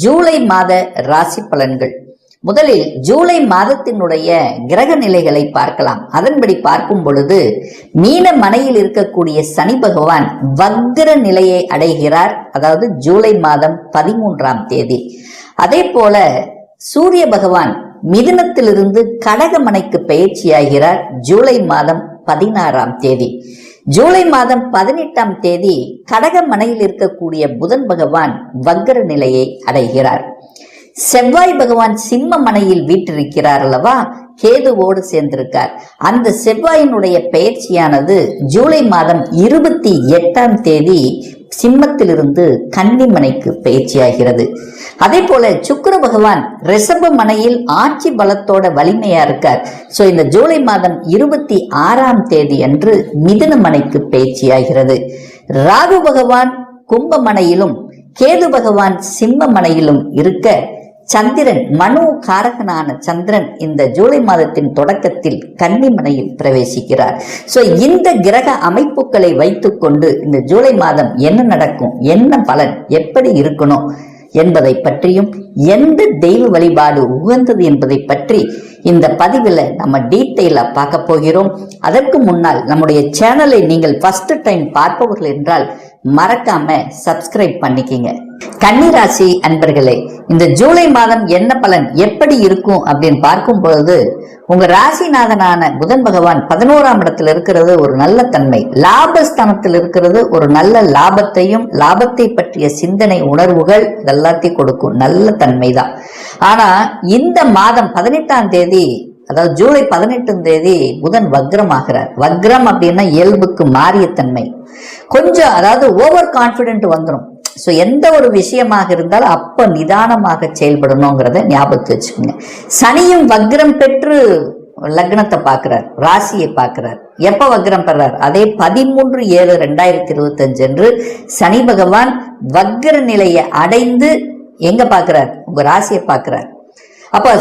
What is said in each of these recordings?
ஜூலை மாத ராசி பலன்கள். முதலில் ஜூலை மாதத்தினுடைய கிரக நிலைகளை பார்க்கலாம். அதன்படி பார்க்கும் பொழுது மீன மனையில் இருக்கக்கூடிய சனி பகவான் வக்ர நிலையை அடைகிறார். அதாவது ஜூலை மாதம் 13ஆம் தேதி. அதே போல சூரிய பகவான் மிதுனத்திலிருந்து கடகமனைக்கு பயிற்சியாகிறார் ஜூலை மாதம் 16ஆம் தேதி. ஜூலை மாதம் 18ஆம் தேதி கடகமனையில் இருக்கக்கூடிய புதன் பகவான் வக்ர நிலையை அடைகிறார். செவ்வாய் பகவான் சிம்ம மனையில் வீற்றிருக்கிறார் அல்லவா, கேதுவோடு சேர்ந்திருக்கார். அந்த செவ்வாயினுடைய பெயர்ச்சியானது ஜூலை மாதம் 28ஆம் தேதி சிம்மத்திலிருந்து கன்னிமனைக்கு பயிற்சியாகிறது. அதே போல சுக்கிர பகவான் ரிஷப மனையில் ஆட்சி பலத்தோட வலிமையா இருக்கார். சோ இந்த ஜூலை மாதம் 26ஆம் தேதி அன்று மிதுன மனைக்கு பயிற்சியாகிறது. ராகு பகவான் கும்பமனையிலும் கேது பகவான் சிம்ம மனையிலும் இருக்க, சந்திரன் மனு காரகனான சந்திரன் இந்த ஜூலை மாதத்தின் தொடக்கத்தில் கன்னிமனையில் பிரவேசிக்கிறார். சோ இந்த கிரக அமைப்புகளை வைத்துக் கொண்டு இந்த ஜூலை மாதம் என்ன நடக்கும், என்ன பலன், எப்படி இருக்கணும் என்பதை பற்றியும் எந்த தெய்வ வழிபாடு உகந்தது என்பதை பற்றி இந்த பதிவில் நம்ம டீட்டெயிலா பார்க்க போகிறோம். அதற்கு முன்னால் நம்முடைய சேனலை நீங்கள் ஃபர்ஸ்ட் டைம் பார்ப்பவர்கள் என்றால் மறக்காம சப்ஸ்கிரைப் பண்ணிக்கிங்க. கன்னிராசி அன்பர்களே, இந்த ஜூலை மாதம் என்ன பலன் எப்படி இருக்கும் அப்படின்னு பார்க்கும் பொழுது, உங்க ராசிநாதனான புதன் பகவான் 11ஆம் இடத்துல இருக்கிறது ஒரு நல்ல தன்மை, லாபஸ்தானத்தில் இருக்கிறது ஒரு நல்ல லாபத்தையும் லாபத்தை பற்றிய சிந்தனை உணர்வுகள் இதெல்லாத்தையும் கொடுக்கும், நல்ல தன்மை தான். ஆனா இந்த மாதம் 18ஆம் தேதி, அதாவது ஜூலை 18ஆம் தேதி புதன் வக்ரமாகிறார். வக்ரம் அப்படின்னா இயல்புக்கு மாறிய தன்மை, கொஞ்சம் அதாவது ஓவர் கான்பிடென்ட் வந்துடும். ஸோ எந்த ஒரு விஷயமாக இருந்தாலும் அப்ப நிதானமாக செயல்படணுங்கிறத ஞாபகத்து வச்சுக்கோங்க. சனியும் வக்ரம் பெற்று லக்னத்தை பார்க்கிறார், ராசியை பார்க்கிறார். எப்ப வக்ரம் பெறார்? அதே 13/7/2025 அன்று சனி பகவான் வக்ர நிலையை அடைந்து எங்க பார்க்கிறார்? உங்க ராசியை பார்க்கிறார். அப்ப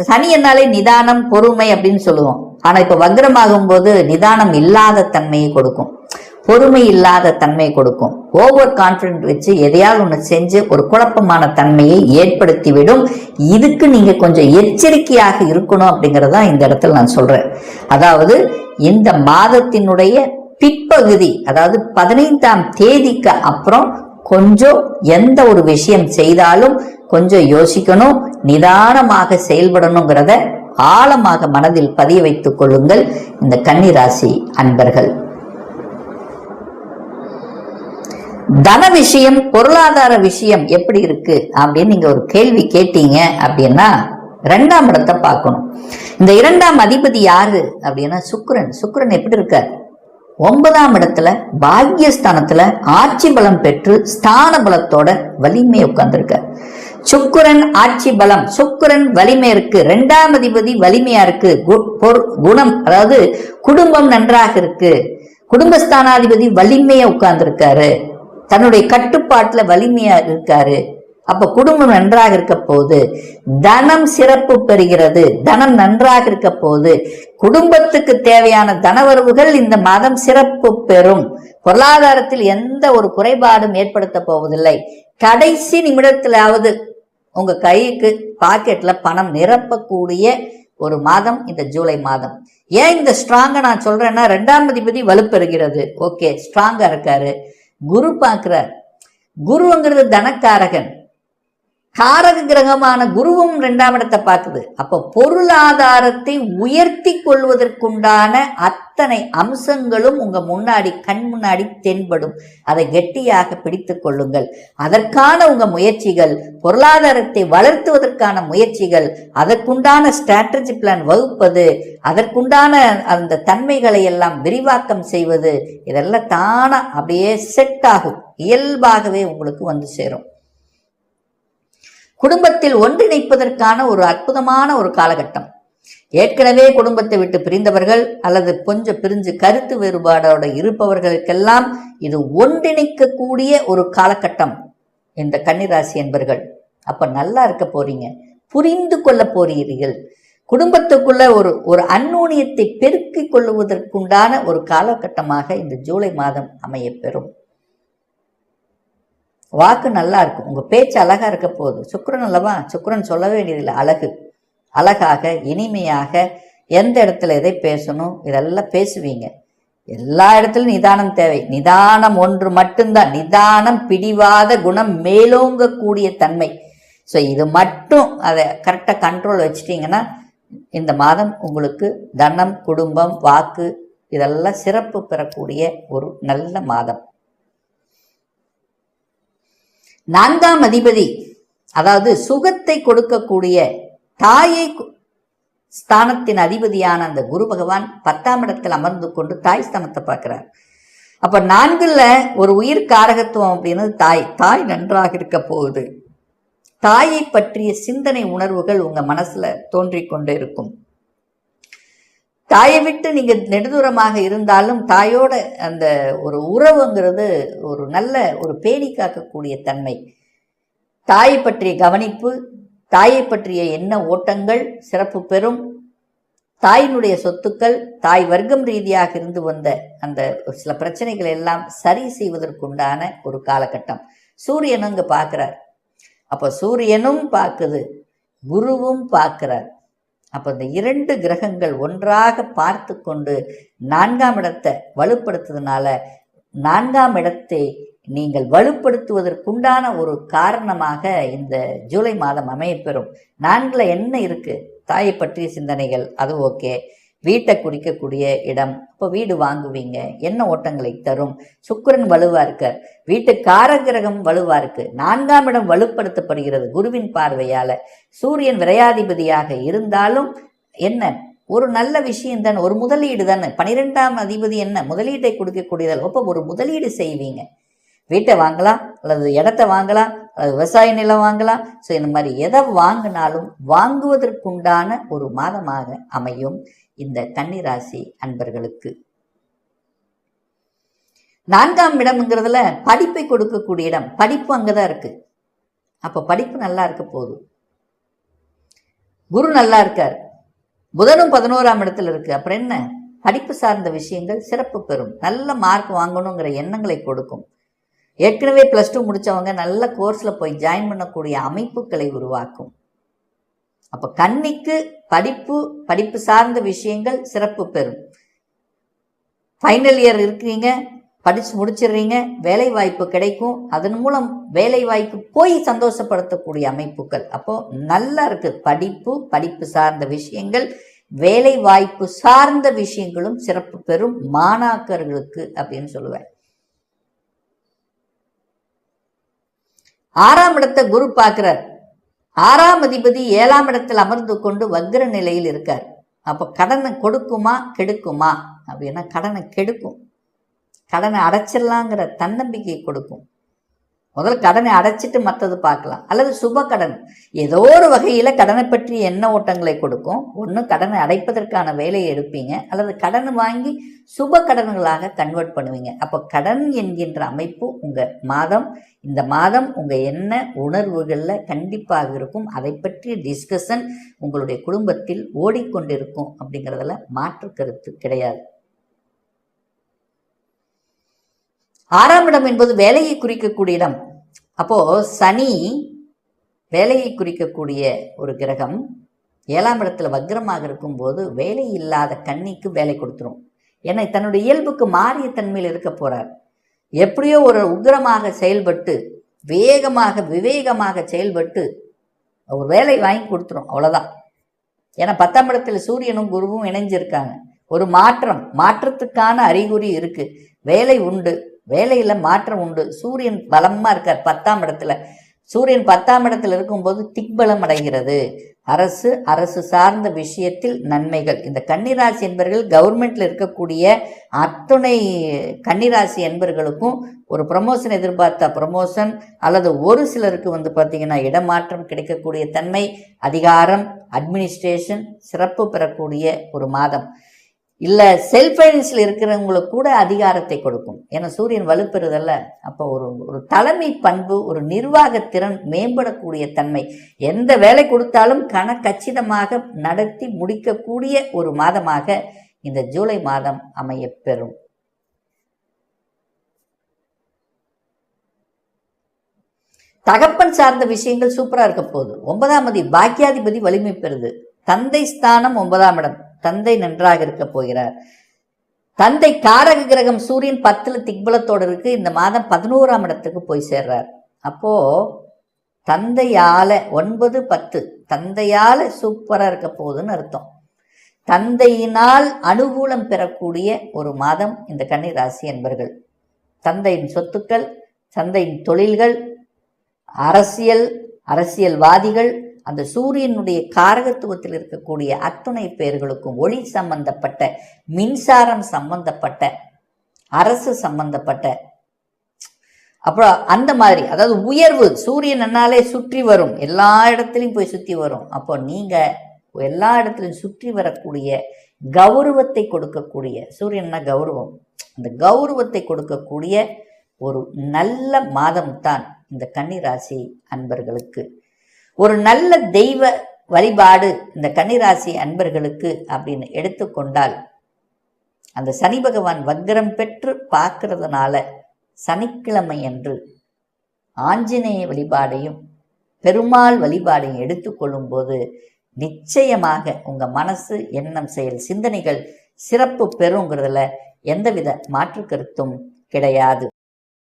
சனி என்னாலே நிதானம் பொறுமை அப்படின்னு சொல்லுவோம். ஆனா இப்ப வக்ரமாகும் போது நிதானம் இல்லாத தன்மையை கொடுக்கும், பொறுமை இல்லாத தன்மை கொடுக்கும். ஓவர் கான்பிடன்ட் வச்சு எதையாவது ஒன்று செஞ்சு ஒரு குழப்பமான தன்மையை ஏற்படுத்திவிடும். இதுக்கு நீங்க கொஞ்சம் எச்சரிக்கையாக இருக்கணும் அப்படிங்கறத இந்த இடத்துல நான் சொல்றேன். அதாவது இந்த மாதத்தினுடைய பிற்பகுதி, அதாவது 15ஆம் தேதிக்கு அப்புறம் கொஞ்சம் எந்த ஒரு விஷயம் செய்தாலும் கொஞ்சம் யோசிக்கணும், நிதானமாக செயல்படணுங்கிறத ஆழமாக மனதில் பதிய வைத்துக் கொள்ளுங்கள் இந்த கன்னிராசி அன்பர்கள். தன விஷயம், பொருளாதார விஷயம் எப்படி இருக்கு அப்படின்னு நீங்க ஒரு கேள்வி கேட்டீங்க அப்படின்னா 2ஆம் இடத்தை பார்க்கணும். இந்த 2ஆம் அதிபதி யாரு அப்படின்னா சுக்கிரன். சுக்கிரன் எப்படி இருக்கார்? 9ஆம் இடத்துல பாக்யஸ்தானத்துல ஆட்சி பலம் பெற்று ஸ்தான பலத்தோட வலிமை உட்கார்ந்துருக்கார். சுக்கிரன் ஆட்சி பலம், சுக்கிரன் வலிமை இருக்கு, 2ஆம் அதிபதி வலிமையா இருக்கு, குணம் அதாவது குடும்பம் நன்றாக இருக்கு, குடும்பஸ்தானாதிபதி வலிமையா உட்கார்ந்துருக்காரு, தன்னுடைய கட்டுப்பாட்டுல வலிமையா இருக்காரு. அப்ப குடும்பம் நன்றாக இருக்க போது, தனம் சிறப்பு பெறுகிறது, தனம் நன்றாக இருக்க போது, குடும்பத்துக்கு தேவையான தனவரவுகள் இந்த மாதம் சிறப்பு பெறும். பொருளாதாரத்தில் எந்த ஒரு குறைபாடும் ஏற்படுத்த போவதில்லை. கடைசி நிமிடத்திலாவது உங்க கைக்கு பாக்கெட்ல பணம் நிரப்பக்கூடிய ஒரு மாதம் இந்த ஜூலை மாதம். ஏன் இந்த ஸ்ட்ராங்கா நான் சொல்றேன்னா, 2ஆம் அதிபதி வலுப்பெறுகிறது, ஓகே ஸ்ட்ராங்கா இருக்காரு. குரு பார்க்கிறார். குருங்கிறது தனக்காரகன், காரக கிரகமான குருவும் 2ஆம் இடத்தை பார்க்குது. அப்ப பொருளாதாரத்தை உயர்த்தி கொள்வதற்குண்டான அத்தனை அம்சங்களும் உங்க முன்னாடி கண் முன்னாடி தென்படும். அதை கெட்டியாக பிடித்துக் கொள்ளுங்கள். அதற்கான உங்க முயற்சிகள், பொருளாதாரத்தை வளர்த்துவதற்கான முயற்சிகள், அதற்குண்டான ஸ்ட்ராட்டஜி பிளான் வகுப்பது, அதற்குண்டான அந்த தன்மைகளை எல்லாம் விரிவாக்கம் செய்வது, இதெல்லாம் தானா அப்படியே செட் ஆகும், இயல்பாகவே உங்களுக்கு வந்து சேரும். குடும்பத்தில் ஒன்றிணைப்பதற்கான ஒரு அற்புதமான ஒரு காலகட்டம். ஏற்கனவே குடும்பத்தை விட்டு பிரிந்தவர்கள் அல்லது கொஞ்சம் பிரிஞ்சு கருத்து வேறுபாடோட இருப்பவர்களுக்கெல்லாம் இது ஒன்றிணைக்கக்கூடிய ஒரு காலகட்டம் இந்த கன்னிராசி என்பர்கள். அப்ப நல்லா இருக்க போறீங்க, புரிந்து கொள்ள போறீர்கள். குடும்பத்துக்குள்ள ஒரு அந்நூனியத்தை பெருக்கிக் கொள்ளுவதற்குண்டான ஒரு காலகட்டமாக இந்த ஜூலை மாதம் அமையப்பெறும். வாக்கு நல்லா இருக்கும், உங்க பேச்சு அழகா இருக்க போகுது. சுக்கிரன் அல்லவா, சுக்கிரன் சொல்ல வேண்டியதில்லை. அழகாக இனிமையாக எந்த இடத்துல எதை பேசணும் இதெல்லாம் பேசுவீங்க. எல்லா இடத்துலையும் நிதானம் தேவை. நிதானம் ஒன்று மட்டும்தான். நிதானம், பிடிவாத குணம், மேலோங்கக்கூடிய தன்மை. ஸோ இது மட்டும் அதை கரெக்டாக கண்ட்ரோல் வச்சுட்டீங்கன்னா இந்த மாதம் உங்களுக்கு தனம், குடும்பம், வாக்கு இதெல்லாம் சிறப்பு பெறக்கூடிய ஒரு நல்ல மாதம். 4ஆம் அதிபதி, அதாவது சுகத்தை கொடுக்கக்கூடிய தாயை ஸ்தானத்தின் அதிபதியான அந்த குரு பகவான் 10ஆம் இடத்தில் அமர்ந்து கொண்டு தாய் ஸ்தானத்தை பார்க்கிறார். அப்ப 4ல் ஒரு உயிர் காரகத்துவம் அப்படின்னு தாய் நன்றாக இருக்க போகுது. தாயை பற்றிய சிந்தனை உணர்வுகள் உங்க மனசுல தோன்றிக் கொண்டே இருக்கும். தாயை விட்டு நீங்க நெடுதூரமாக இருந்தாலும் தாயோட அந்த ஒரு உறவுங்கிறது ஒரு நல்ல ஒரு பேணி காக்கக்கூடிய தன்மை. தாயை பற்றிய கவனிப்பு, தாயை பற்றிய எண்ண ஓட்டங்கள் சிறப்பு பெறும். தாயினுடைய சொத்துக்கள், தாய் வர்க்கம் ரீதியாக இருந்து வந்த அந்த சில பிரச்சனைகள் எல்லாம் சரி செய்வதற்குண்டான ஒரு காலகட்டம். சூரியனும் இங்க பார்க்கிறார். அப்ப சூரியனும் பார்க்குது, குருவும் பார்க்கிறார். அப்ப இந்த 2 கிரகங்கள் ஒன்றாக பார்த்து கொண்டு 4ஆம் இடத்தை வலுப்படுத்துறதுனால 4ஆம் இடத்தை நீங்கள் வலுப்படுத்துவதற்குண்டான ஒரு காரணமாக இந்த ஜூலை மாதம் அமையப்பெறும். 4ல் என்ன இருக்கு? தாயை பற்றிய சிந்தனைகள், அது ஓகே. வீட்டை குறிக்கக்கூடிய இடம், இப்போ வீடு வாங்குவீங்க, என்ன ஓட்டங்களை தரும். சுக்கிரன் வலுவா இருக்கார், வீட்டு காரகிரகம் வலுவா இருக்கு. 4ஆம் இடம் வலுப்படுத்தப்படுகிறது குருவின் பார்வையால. சூரியன் விரையாதிபதியாக இருந்தாலும் என்ன ஒரு நல்ல விஷயம் தானே, ஒரு முதலீடு தானே. 12ஆம் அதிபதி என்ன முதலீட்டை கொடுக்கக்கூடியதால் அப்போ ஒரு முதலீடு செய்வீங்க. வீட்டை வாங்கலாம், அல்லது இடத்த வாங்கலாம், அல்லது விவசாய நிலம் வாங்கலாம். ஸோ இந்த மாதிரி எதை வாங்கினாலும் வாங்குவதற்குண்டான ஒரு மாதமாக அமையும் இந்த கன்னிராசி அன்பர்களுக்கு. 4ஆம் இடம்ங்கிறதுல படிப்பை கொடுக்கக்கூடிய இடம், படிப்பு அங்கதான் இருக்கு. அப்ப படிப்பு நல்லா இருக்க போகுது. குரு நல்லா இருக்கார், புதனும் 11ஆம் இடத்துல இருக்கு. அப்புறம் என்ன, படிப்பு சார்ந்த விஷயங்கள் சிறப்பு பெறும். நல்ல மார்க் வாங்கணுங்கிற எண்ணங்களை கொடுக்கும். ஏற்கனவே +2 முடிச்சவங்க நல்ல கோர்ஸ்ல போய் ஜாயின் பண்ணக்கூடிய அமைப்புகளை உருவாக்கும். அப்ப கன்னிக்கு படிப்பு சார்ந்த விஷயங்கள் சிறப்பு பெறும். ஃபைனல் இயர் இருக்கிறீங்க, படிச்சு முடிச்சிடுறீங்க, வேலை வாய்ப்பு கிடைக்கும். அதன் மூலம் வேலை வாய்ப்பு போய் சந்தோஷப்படுத்தக்கூடிய அமைப்புகள். அப்போ நல்லா இருக்கு. படிப்பு சார்ந்த விஷயங்கள், வேலை வாய்ப்பு சார்ந்த விஷயங்களும் சிறப்பு பெறும் மாணாக்கர்களுக்கு அப்படின்னு சொல்லுவேன். 6ஆம் இடத்தை குரு பார்க்கிறார். 6ஆம் அதிபதி 7ஆம் இடத்தில் அமர்ந்து கொண்டு வக்ர நிலையில் இருக்கார். அப்போ கடனை கொடுக்குமா கெடுக்குமா அப்படின்னா கடனை கெடுக்கும். கடனை அடைச்சிடலாங்கிற தன்னம்பிக்கை கொடுக்கும். முதல்ல கடனை அடைச்சிட்டு மற்றது பார்க்கலாம். அல்லது சுப கடன், ஏதோ ஒரு வகையில் கடனை பற்றி எண்ண ஓட்டங்களை கொடுக்கும். ஒன்று கடனை அடைப்பதற்கான வேலையை எடுப்பீங்க, அல்லது கடன் வாங்கி சுப கடன்களாக கன்வெர்ட் பண்ணுவீங்க. அப்போ கடன் என்கின்ற அமைப்பு இந்த மாதம் உங்கள் எண்ண உணர்வுகளில் கண்டிப்பாக இருக்கும். அதை பற்றிய டிஸ்கஷன் உங்களுடைய குடும்பத்தில் ஓடிக்கொண்டிருக்கும். அப்படிங்கிறதுல மாற்று கருத்து கிடையாது. 6ஆம் இடம் என்பது வேலையை குறிக்கக்கூடிய இடம். அப்போ சனி வேலையை குறிக்கக்கூடிய ஒரு கிரகம் 7ஆம் இடத்துல வக்ரமாக இருக்கும்போது வேலை இல்லாத கன்னிக்கு வேலை கொடுத்துரும். ஏன்னா தன்னுடைய இயல்புக்கு மாறிய தன்மையில் இருக்க போறார். எப்படியோ ஒரு உக்கிரமாக செயல்பட்டு விவேகமாக செயல்பட்டு ஒரு வேலை வாங்கி கொடுத்துரும், அவ்வளவுதான். ஏன்னா 10ஆம் இடத்துல சூரியனும் குருவும் இணைஞ்சிருக்காங்க. ஒரு மாற்றத்துக்கான அறிகுறி இருக்கு. வேலை உண்டு, வேலையில மாற்றம் உண்டு. சூரியன் பலமா இருக்கார் 10ஆம் இடத்துல. சூரியன் 10ஆம் இடத்துல இருக்கும்போது திக்பலம் அடைகிறது. அரசு சார்ந்த விஷயத்தில் நன்மைகள். இந்த கன்னிராசி என்பர்கள் கவர்மெண்ட்ல இருக்கக்கூடிய அத்துணை கன்னிராசி என்பர்களுக்கும் ஒரு ப்ரமோஷன் எதிர்பார்த்த ப்ரமோஷன், அல்லது ஒரு சிலருக்கு பார்த்தீங்கன்னா இடமாற்றம் கிடைக்கக்கூடிய தன்மை, அதிகாரம், அட்மினிஸ்ட்ரேஷன் சிறப்பு பெறக்கூடிய ஒரு மாதம். இல்லை செல்ஃப் ஃபைனான்ஸில் இருக்கிறவங்களுக்கு கூட அதிகாரத்தை கொடுக்கும். ஏன்னா சூரியன் வலுப்பெறுதல்ல. அப்போ ஒரு தலைமை பண்பு, ஒரு நிர்வாகத்திறன் மேம்படக்கூடிய தன்மை, எந்த வேலை கொடுத்தாலும் கச்சிதமாக நடத்தி முடிக்கக்கூடிய ஒரு மாதமாக இந்த ஜூலை மாதம் அமையப்பெறும். தகப்பன் சார்ந்த விஷயங்கள் சூப்பரா இருக்க போகுது. 9ஆம் அதிபதி பாக்கியாதிபதி வலிமை பெறுது. தந்தை ஸ்தானம் 9ஆம் இடம், தந்தை நன்றாக இருக்க போகிறார். தந்தை காரக கிரகம் சூரியன் 10ல் திக்பலத்தோடு இருக்கு. இந்த மாதம் 11ஆம் இடத்துக்கு போய் சேர்றார். அப்போ தந்தையால 9, 10 தந்தையால சூப்பரா இருக்க போகுதுன்னு அர்த்தம். தந்தையினால் அனுகூலம் பெறக்கூடிய ஒரு மாதம் இந்த கன்னி ராசி என்பர்கள். தந்தையின் சொத்துக்கள், தந்தையின் தொழில்கள், அரசியல்வாதிகள், அந்த சூரியனுடைய காரகத்துவத்தில் இருக்கக்கூடிய அத்துணை பேர்களுக்கும் ஒளி சம்பந்தப்பட்ட, மின்சாரம் சம்பந்தப்பட்ட, அரசு சம்பந்தப்பட்ட, அப்புறம் அந்த மாதிரி, அதாவது உயர்வு, சூரியன் என்னாலே சுற்றி வரும், எல்லா இடத்துலையும் போய் சுற்றி வரும். அப்போ நீங்க எல்லா இடத்துலையும் சுற்றி வரக்கூடிய கௌரவத்தை கொடுக்கக்கூடிய, சூரியன்னா கௌரவம், அந்த கௌரவத்தை கொடுக்கக்கூடிய ஒரு நல்ல மாதம் தான் இந்த கன்னி ராசி அன்பர்களுக்கு. ஒரு நல்ல தெய்வ வழிபாடு இந்த கன்னிராசி அன்பர்களுக்கு அப்படின்னு எடுத்துக்கொண்டால், அந்த சனி பகவான் வக்ரம் பெற்று பார்க்கறதுனால சனிக்கிழமை அன்று ஆஞ்சநேய வழிபாடையும் பெருமாள் வழிபாடையும் எடுத்துக்கொள்ளும் போது நிச்சயமாக உங்க மனசு, எண்ணம், செயல், சிந்தனைகள் சிறப்பு பெறுங்கிறதுல எந்தவித மாற்று கருத்தும் கிடையாது.